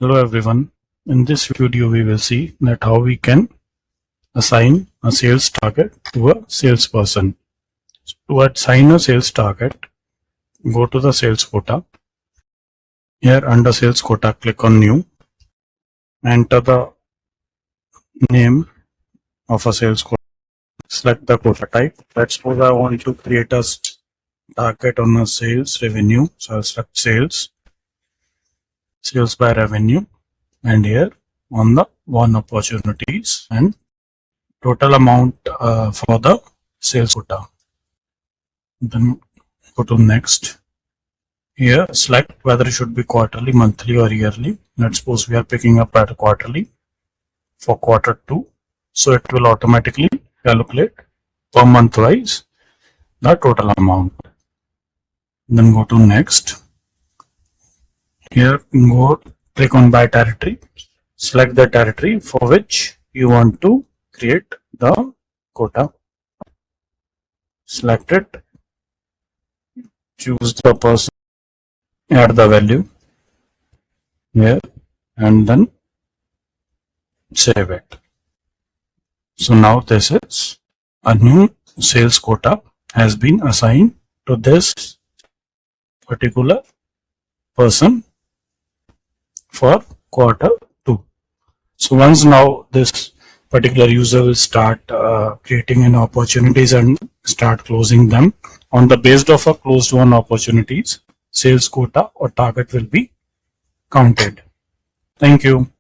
Hello everyone. In this video we will see that how we can assign a sales target to a salesperson. To assign a sales target, go to the sales quota. Here under sales quota, click on new. Enter the name of a sales quota. Select the quota type. Let's suppose I want to create a target on a sales revenue. So I'll select sales by revenue, and here on the won opportunities and total amount for the sales quota. Then go to next. Here select whether it should be quarterly, monthly or yearly. Let's suppose we are picking up at quarterly for quarter 2. So it will automatically calculate per month wise the total amount. Then go to next. Here go click on by territory. Select the territory for which you want to create the quota. Select it. Choose the person. Add the value here and then save it. So now this is a new sales quota has been assigned to this particular person for quarter 2. So once now this particular user will start creating an opportunities and start closing them on the basis of a closed won opportunities, sales quota or target will be counted. Thank you.